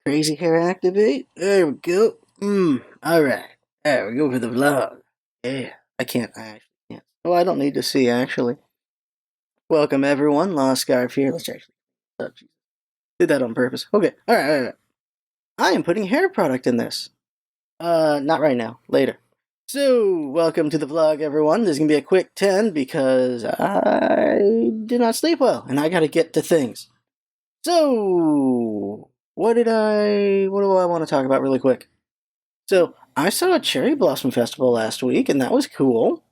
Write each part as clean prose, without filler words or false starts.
Crazy hair activate. There we go. Alright. There we go for the vlog. Yeah. I can't. I actually can't. Oh, I don't need to see, actually. Welcome, everyone. Lost Scarf here. Let's actually. Oh, did that on purpose. Okay. Alright. I am putting hair product in this. Not right now. Later. So, welcome to the vlog, everyone. This is going to be a quick 10 because I did not sleep well and I got to get to things. So, what do I want to talk about really quick? So, I saw a cherry blossom festival last week and that was cool.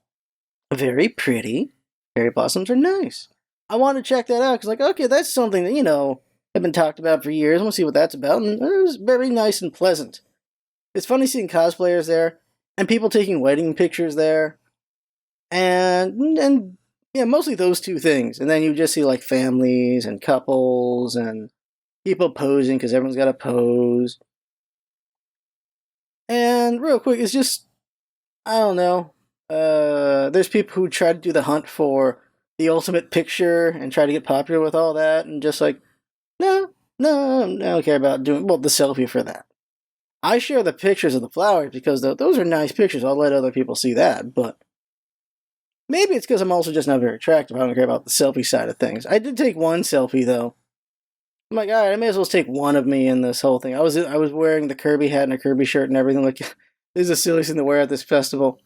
Very pretty. Cherry blossoms are nice. I want to check that out because, okay, that's something that, have been talked about for years. I want to see what that's about. And it was very nice and pleasant. It's funny seeing cosplayers there and people taking wedding pictures there. And yeah, mostly those two things. And then you just see like families and couples and people posing because everyone's got to pose. And real quick, it's just, I don't know. There's people who try to do the hunt for the ultimate picture and try to get popular with all that. And just like, no, I don't care about doing, the selfie for that. I share the pictures of the flowers because those are nice pictures. I'll let other people see that. But maybe it's because I'm also just not very attractive. I don't care about the selfie side of things. I did take one selfie, though. I'm like, alright, I may as well take one of me in this whole thing. I was wearing the Kirby hat and a Kirby shirt and everything. Like, this is a silly thing to wear at this festival.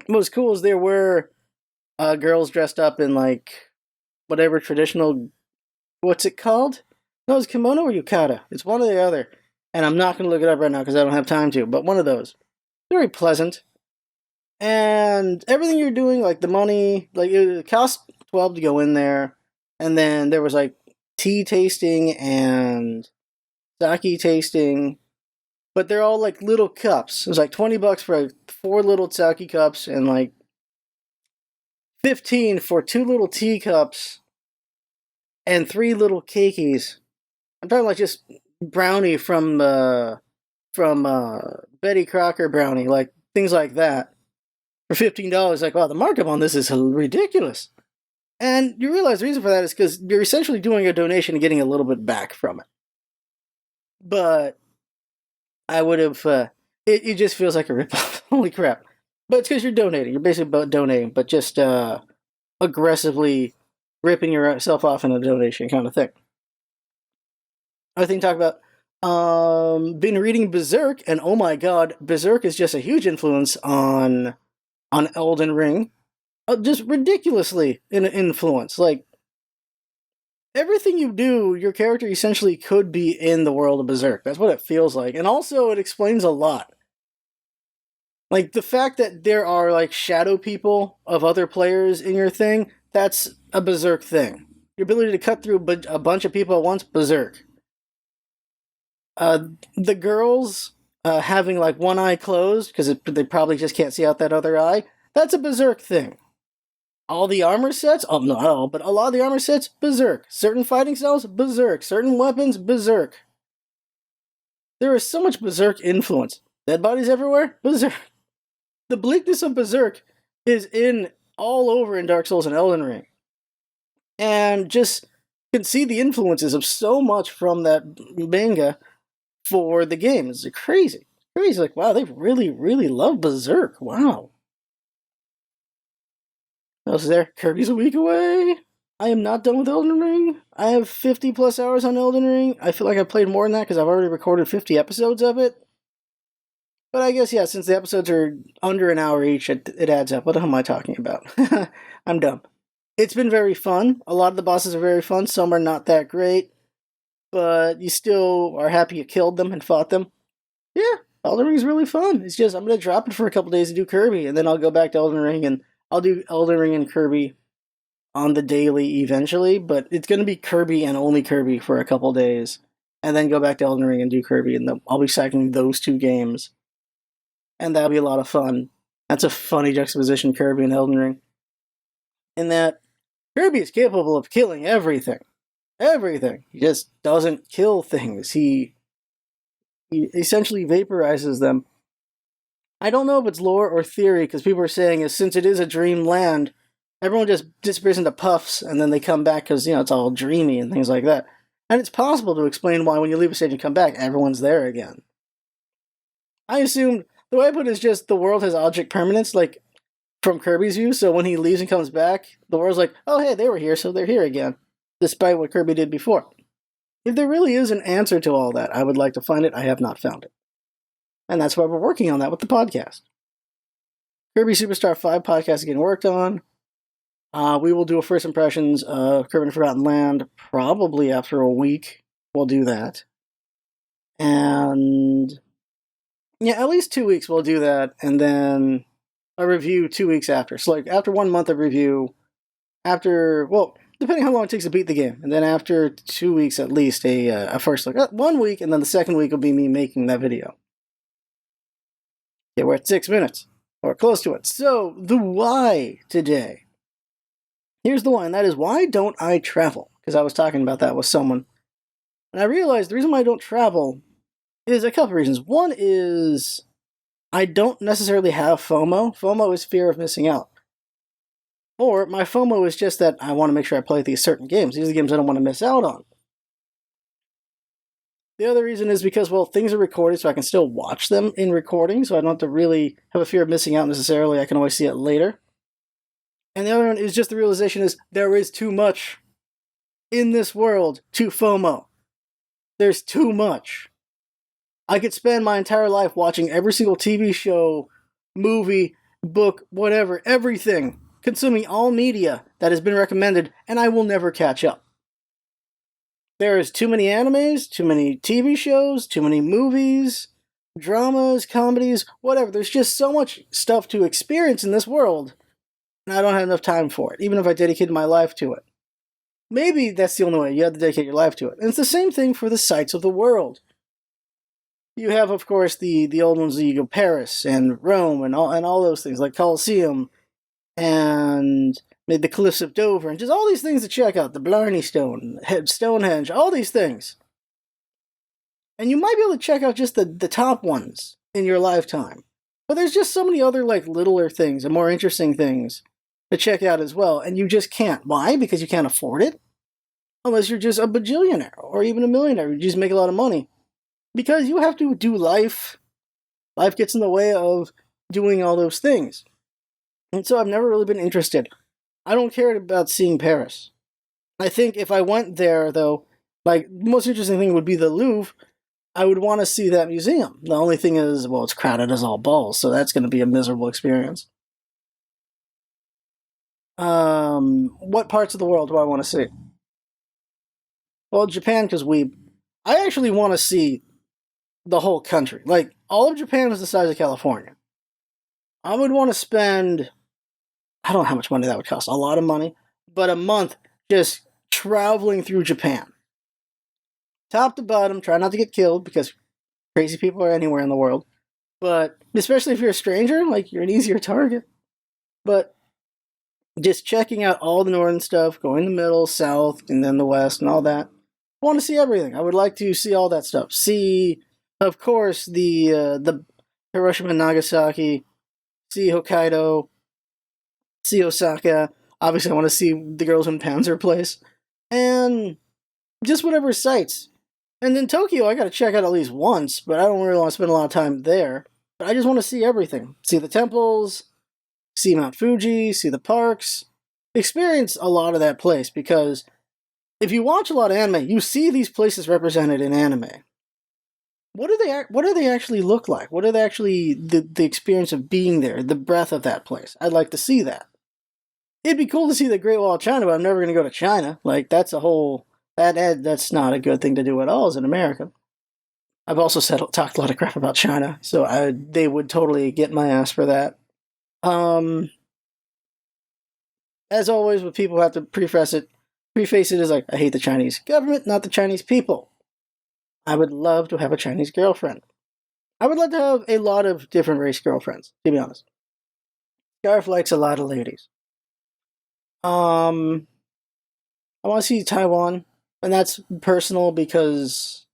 What was cool is there were girls dressed up in, like, whatever traditional... What's it called? No, it's kimono or yukata. It's one or the other. And I'm not going to look it up right now because I don't have time to. But one of those. Very pleasant. And everything you're doing, like the money... Like, it cost $12 to go in there. And then there was, like, tea tasting and sake tasting, but they're all like little cups. It was like $20 for like 4 little sake cups and like 15 for 2 little tea cups and 3 little cakeys. I'm talking like just brownie from Betty Crocker brownie, like things like that for $15. Like, wow, the markup on this is ridiculous. And you realize the reason for that is because you're essentially doing a donation and getting a little bit back from it. But I would have, it just feels like a ripoff. Holy crap. But it's because you're donating. You're basically donating, but just aggressively ripping yourself off in a donation kind of thing. Other thing to talk about, been reading Berserk, and oh my god, Berserk is just a huge influence on Elden Ring. Just ridiculously in influence. Like, everything you do, your character essentially could be in the world of Berserk. That's what it feels like. And also, it explains a lot. Like, the fact that there are, like, shadow people of other players in your thing, that's a Berserk thing. Your ability to cut through a bunch of people at once, Berserk. The girls having, like, one eye closed, because they probably just can't see out that other eye, that's a Berserk thing. All the armor sets, not all, but a lot of the armor sets, Berserk. Certain fighting styles, Berserk. Certain weapons, Berserk. There is so much Berserk influence. Dead bodies everywhere, Berserk. The bleakness of Berserk is in all over in Dark Souls and Elden Ring. And just can see the influences of so much from that manga for the game. It's crazy. Crazy, like, wow, they really, really love Berserk. Wow. What else is there? Kirby's a week away. I am not done with Elden Ring. I have 50 plus hours on Elden Ring. I feel like I've played more than that because I've already recorded 50 episodes of it. But I guess, yeah, since the episodes are under an hour each, it adds up. What the hell am I talking about? I'm dumb. It's been very fun. A lot of the bosses are very fun. Some are not that great. But you still are happy you killed them and fought them. Yeah, Elden Ring is really fun. It's just, I'm going to drop it for a couple days to do Kirby. And then I'll go back to Elden Ring and I'll do Elden Ring and Kirby on the daily eventually, but it's going to be Kirby and only Kirby for a couple days, and then go back to Elden Ring and do Kirby, and I'll be cycling those 2 games, and that'll be a lot of fun. That's a funny juxtaposition, Kirby and Elden Ring, in that Kirby is capable of killing everything. Everything. He just doesn't kill things. He essentially vaporizes them. I don't know if it's lore or theory, because people are saying is since it is a dream land, everyone just disappears into puffs, and then they come back because, it's all dreamy and things like that. And it's possible to explain why when you leave a stage and come back, everyone's there again. I assume, the way I put it is just the world has object permanence, like, from Kirby's view, so when he leaves and comes back, the world's like, oh hey, they were here, so they're here again, despite what Kirby did before. If there really is an answer to all that, I would like to find it. I have not found it. And that's why we're working on that with the podcast. Kirby Superstar 5 podcast is getting worked on. We will do a first impressions of Kirby and Forgotten Land probably after a week. We'll do that. And yeah, at least 2 weeks we'll do that, and then a review 2 weeks after. So like after 1 month of review, depending how long it takes to beat the game, and then after 2 weeks at least a first look. 1 week, and then the second week will be me making that video. Yeah, we're at 6 minutes, or close to it. So the why today. Here's the why, and that is, why don't I travel? Because I was talking about that with someone, and I realized the reason why I don't travel is a couple reasons. One is I don't necessarily have FOMO. FOMO is fear of missing out. Or my FOMO is just that I want to make sure I play these certain games. These are the games I don't want to miss out on. The other reason is because, well, things are recorded, so I can still watch them in recording, so I don't have to really have a fear of missing out necessarily. I can always see it later. And the other one is just the realization is there is too much in this world to FOMO. There's too much. I could spend my entire life watching every single TV show, movie, book, whatever, everything, consuming all media that has been recommended, and I will never catch up. There is too many animes, too many TV shows, too many movies, dramas, comedies, whatever. There's just so much stuff to experience in this world, and I don't have enough time for it, even if I dedicated my life to it. Maybe that's the only way. You have to dedicate your life to it. And it's the same thing for the sights of the world. You have, of course, the old ones. You go Paris and Rome and all those things, like Colosseum and maybe the Cliffs of Dover, and just all these things to check out. The Blarney Stone, Stonehenge, all these things. And you might be able to check out just the top ones in your lifetime. But there's just so many other like littler things and more interesting things to check out as well, and you just can't. Why? Because you can't afford it? Unless you're just a bajillionaire or even a millionaire. You just make a lot of money. Because you have to do life. Life gets in the way of doing all those things. And so I've never really been interested. I don't care about seeing Paris. I think if I went there, though, like, the most interesting thing would be the Louvre. I would want to see that museum. The only thing is, well, it's crowded as all balls, so that's going to be a miserable experience. What parts of the world do I want to see? Well, Japan, because I actually want to see the whole country. Like, all of Japan is the size of California. I would want to spend, I don't know how much money that would cost, a lot of money, but a month just traveling through Japan. Top to bottom, try not to get killed, because crazy people are anywhere in the world. But, especially if you're a stranger, like, you're an easier target. But, just checking out all the northern stuff, going the middle, south, and then the west, and all that. I want to see everything. I would like to see all that stuff. See, of course, the Hiroshima and Nagasaki. See Hokkaido. See Osaka. Obviously, I want to see the Girls in Panzer Place. And just whatever sights. And then Tokyo, I got to check out at least once, but I don't really want to spend a lot of time there. But I just want to see everything. See the temples, see Mount Fuji, see the parks. Experience a lot of that place, because if you watch a lot of anime, you see these places represented in anime. What do they actually look like? What are they actually, the experience of being there, the breadth of that place? I'd like to see that. It'd be cool to see the Great Wall of China, but I'm never going to go to China. Like, that's a whole, that's not a good thing to do at all as an American. I've also talked a lot of crap about China, so they would totally get my ass for that. As always, with people have to preface it as like, I hate the Chinese government, not the Chinese people. I would love to have a Chinese girlfriend. I would love to have a lot of different race girlfriends, to be honest. Scarf likes a lot of ladies. I want to see Taiwan, and that's personal because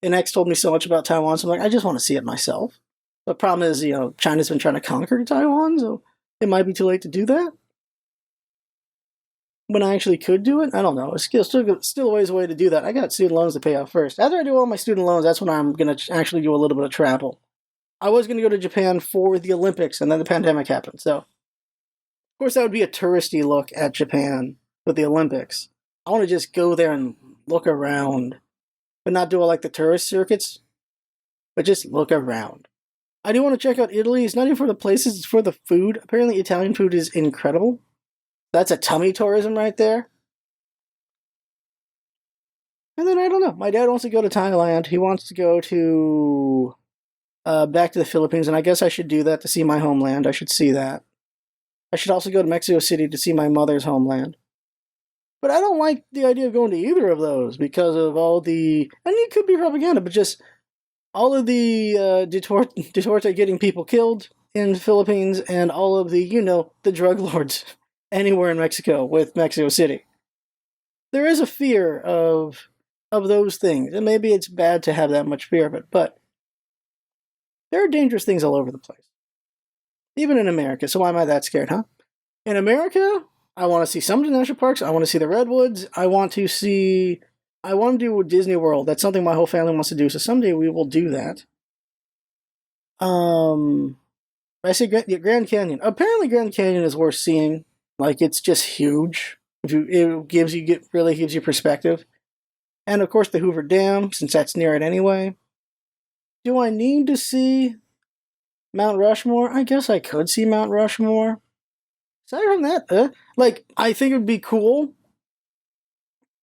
an ex told me so much about Taiwan, so I'm like, I just want to see it myself. The problem is, China's been trying to conquer Taiwan, so it might be too late to do that. when I actually could do it. I don't know. It's still always a way to do that. I got student loans to pay off first. After I do all my student loans, that's when I'm going to actually do a little bit of travel. I was going to go to Japan for the Olympics, and then the pandemic happened. So, of course, that would be a touristy look at Japan with the Olympics. I want to just go there and look around, but not do all like the tourist circuits, but just look around. I do want to check out Italy. It's not even for the places, it's for the food. Apparently, Italian food is incredible. That's a tummy tourism right there. And then, I don't know. My dad wants to go to Thailand. He wants to go to back to the Philippines, and I guess I should do that to see my homeland. I should see that. I should also go to Mexico City to see my mother's homeland. But I don't like the idea of going to either of those because of all the... And it could be propaganda, but just all of the Duterte getting people killed in the Philippines and all of the, the drug lords anywhere in Mexico with Mexico City. There is a fear of those things, and maybe it's bad to have that much fear of it, but there are dangerous things all over the place. Even in America, so why am I that scared, huh? In America, I want to see some of the national parks, I want to see the redwoods, I want to do Disney World. That's something my whole family wants to do, so someday we will do that. I say Grand Canyon. Apparently Grand Canyon is worth seeing. Like, it's just huge. It really gives you perspective. And of course the Hoover Dam, since that's near it anyway. Do I need to see Mount Rushmore? I guess I could see Mount Rushmore. Aside from that, I think it would be cool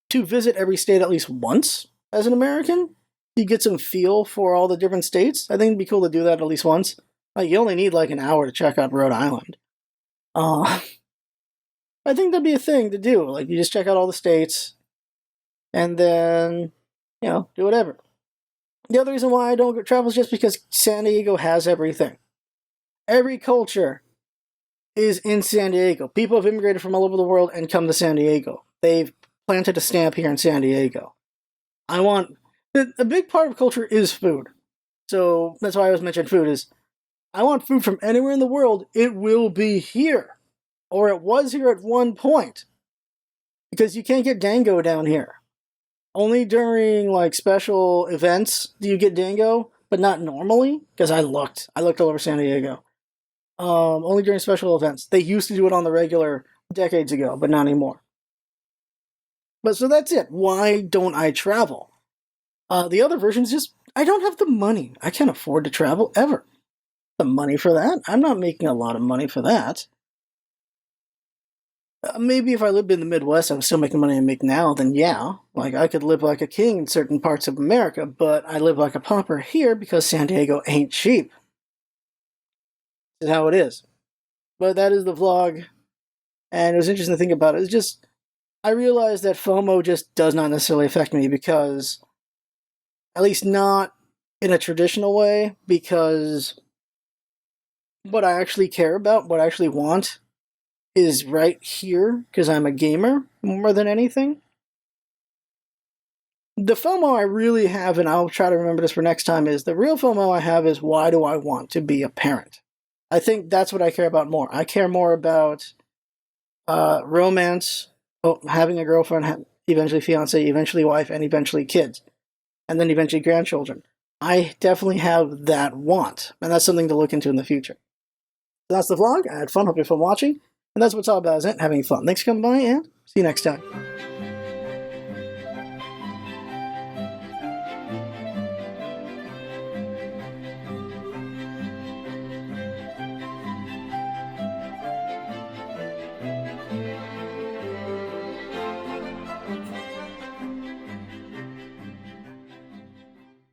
to visit every state at least once as an American. You get some feel for all the different states. I think it'd be cool to do that at least once. Like, you only need like an hour to check out Rhode Island. I think that'd be a thing to do. Like, you just check out all the states, and then, do whatever. The other reason why I don't travel is just because San Diego has everything. Every culture is in San Diego. People have immigrated from all over the world and come to San Diego. They've planted a stamp here in San Diego. A big part of culture is food. So that's why I always mention food is, I want food from anywhere in the world. It will be here. Or it was here at one point. Because you can't get dango down here. Only during, special events do you get dango, but not normally, because I looked all over San Diego. Only during special events. They used to do it on the regular decades ago, but not anymore. But so that's it. Why don't I travel? The other version is just, I don't have the money. I can't afford to travel, ever. The money for that? I'm not making a lot of money for that. Maybe if I lived in the Midwest, I was still making money I make now, then yeah. I could live like a king in certain parts of America, but I live like a pauper here because San Diego ain't cheap. That's how it is. But that is the vlog, and it was interesting to think about it. It's just, I realized that FOMO just does not necessarily affect me because, at least not in a traditional way, because what I actually care about, what I actually want, is right here, because I'm a gamer, more than anything. The FOMO I really have, and I'll try to remember this for next time, is the real FOMO I have is, why do I want to be a parent? I think that's what I care about more. I care more about romance, having a girlfriend, eventually fiance, eventually wife, and eventually kids. And then eventually grandchildren. I definitely have that want, and that's something to look into in the future. So that's the vlog. I had fun. Hope you had fun watching. And that's what it's all about, isn't it? Having fun. Thanks for coming by, and see you next time.